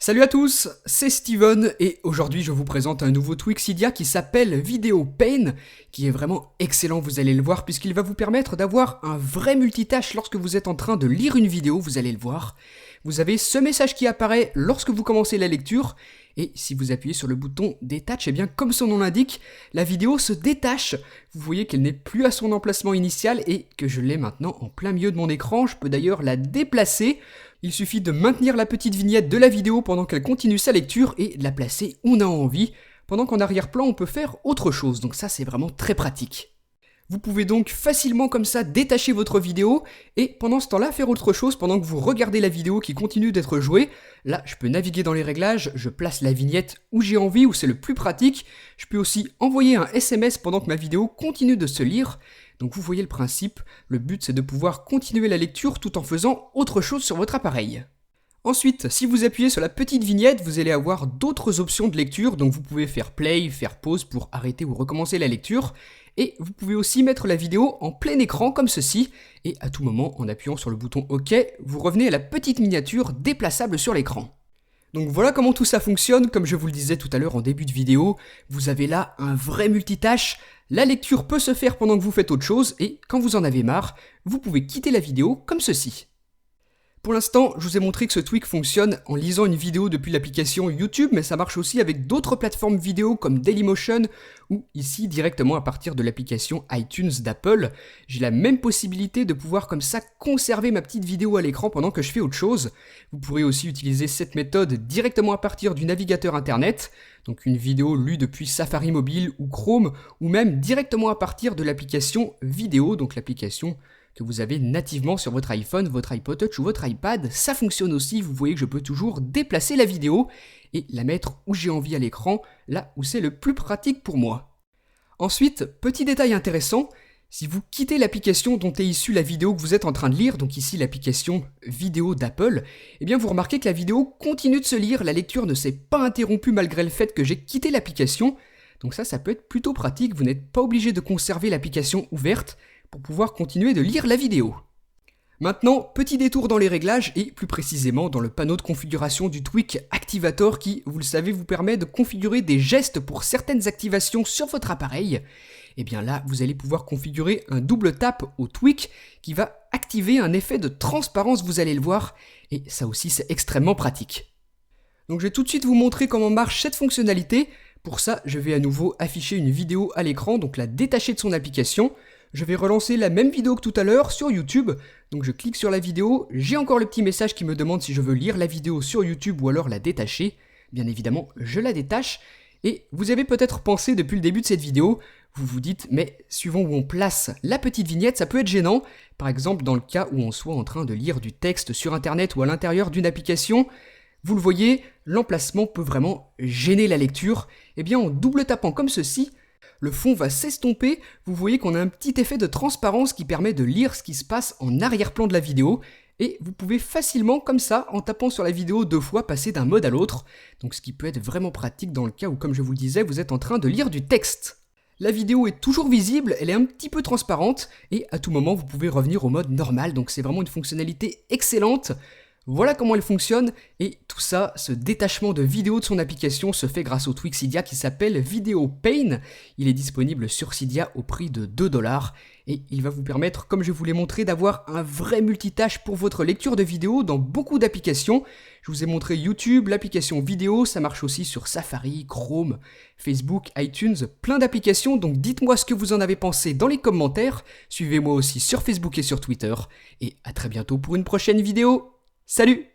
Salut à tous, c'est Steven et aujourd'hui je vous présente un nouveau Twixidia qui s'appelle Video Pain, qui est vraiment excellent, vous allez le voir, puisqu'il va vous permettre d'avoir un vrai multitâche lorsque vous êtes en train de lire une vidéo, vous allez le voir. Vous avez ce message qui apparaît lorsque vous commencez la lecture, et si vous appuyez sur le bouton Detach, et bien comme son nom l'indique, la vidéo se détache. Vous voyez qu'elle n'est plus à son emplacement initial et que je l'ai maintenant en plein milieu de mon écran, je peux d'ailleurs la déplacer. Il suffit de maintenir la petite vignette de la vidéo pendant qu'elle continue sa lecture et de la placer où on a envie, pendant qu'en arrière-plan on peut faire autre chose, donc ça c'est vraiment très pratique. Vous pouvez donc facilement comme ça détacher votre vidéo et pendant ce temps-là faire autre chose pendant que vous regardez la vidéo qui continue d'être jouée. Là, je peux naviguer dans les réglages, je place la vignette où j'ai envie, où c'est le plus pratique. Je peux aussi envoyer un SMS pendant que ma vidéo continue de se lire. Donc vous voyez le principe, le but c'est de pouvoir continuer la lecture tout en faisant autre chose sur votre appareil. Ensuite, si vous appuyez sur la petite vignette, vous allez avoir d'autres options de lecture, donc vous pouvez faire play, faire pause pour arrêter ou recommencer la lecture, et vous pouvez aussi mettre la vidéo en plein écran comme ceci, et à tout moment, en appuyant sur le bouton OK, vous revenez à la petite miniature déplaçable sur l'écran. Donc voilà comment tout ça fonctionne, comme je vous le disais tout à l'heure en début de vidéo, vous avez là un vrai multitâche, la lecture peut se faire pendant que vous faites autre chose, et quand vous en avez marre, vous pouvez quitter la vidéo comme ceci. Pour l'instant, je vous ai montré que ce tweak fonctionne en lisant une vidéo depuis l'application YouTube, mais ça marche aussi avec d'autres plateformes vidéo comme Dailymotion ou ici directement à partir de l'application iTunes d'Apple. J'ai la même possibilité de pouvoir comme ça conserver ma petite vidéo à l'écran pendant que je fais autre chose. Vous pourrez aussi utiliser cette méthode directement à partir du navigateur internet, donc une vidéo lue depuis Safari mobile ou Chrome, ou même directement à partir de l'application vidéo, donc l'application que vous avez nativement sur votre iPhone, votre iPod Touch ou votre iPad, ça fonctionne aussi, vous voyez que je peux toujours déplacer la vidéo et la mettre où j'ai envie à l'écran, là où c'est le plus pratique pour moi. Ensuite, petit détail intéressant, si vous quittez l'application dont est issue la vidéo que vous êtes en train de lire, donc ici l'application vidéo d'Apple, eh bien vous remarquez que la vidéo continue de se lire, la lecture ne s'est pas interrompue malgré le fait que j'ai quitté l'application, donc ça peut être plutôt pratique, vous n'êtes pas obligé de conserver l'application ouverte, pour pouvoir continuer de lire la vidéo. Maintenant, petit détour dans les réglages et plus précisément dans le panneau de configuration du Tweak Activator qui, vous le savez, vous permet de configurer des gestes pour certaines activations sur votre appareil. Et bien là, vous allez pouvoir configurer un double tap au Tweak qui va activer un effet de transparence, vous allez le voir, et ça aussi c'est extrêmement pratique. Donc je vais tout de suite vous montrer comment marche cette fonctionnalité. Pour ça, je vais à nouveau afficher une vidéo à l'écran, donc la détacher de son application. Je vais relancer la même vidéo que tout à l'heure sur YouTube, donc je clique sur la vidéo, j'ai encore le petit message qui me demande si je veux lire la vidéo sur YouTube ou alors la détacher. Bien évidemment, je la détache, et vous avez peut-être pensé depuis le début de cette vidéo, vous vous dites, mais suivant où on place la petite vignette, ça peut être gênant, par exemple dans le cas où on soit en train de lire du texte sur internet ou à l'intérieur d'une application. Vous le voyez, l'emplacement peut vraiment gêner la lecture, et bien en double tapant comme ceci, le fond va s'estomper, vous voyez qu'on a un petit effet de transparence qui permet de lire ce qui se passe en arrière-plan de la vidéo, et vous pouvez facilement, comme ça, en tapant sur la vidéo 2 fois, passer d'un mode à l'autre, donc ce qui peut être vraiment pratique dans le cas où, comme je vous le disais, vous êtes en train de lire du texte. La vidéo est toujours visible, elle est un petit peu transparente, et à tout moment vous pouvez revenir au mode normal, donc c'est vraiment une fonctionnalité excellente. Voilà comment elle fonctionne, et tout ça, ce détachement de vidéo de son application se fait grâce au Twixidia qui s'appelle Video Pain. Il est disponible sur Cydia au prix de 2$, et il va vous permettre, comme je vous l'ai montré, d'avoir un vrai multitâche pour votre lecture de vidéo dans beaucoup d'applications. Je vous ai montré YouTube, l'application vidéo, ça marche aussi sur Safari, Chrome, Facebook, iTunes, plein d'applications, donc dites-moi ce que vous en avez pensé dans les commentaires. Suivez-moi aussi sur Facebook et sur Twitter, et à très bientôt pour une prochaine vidéo. Salut!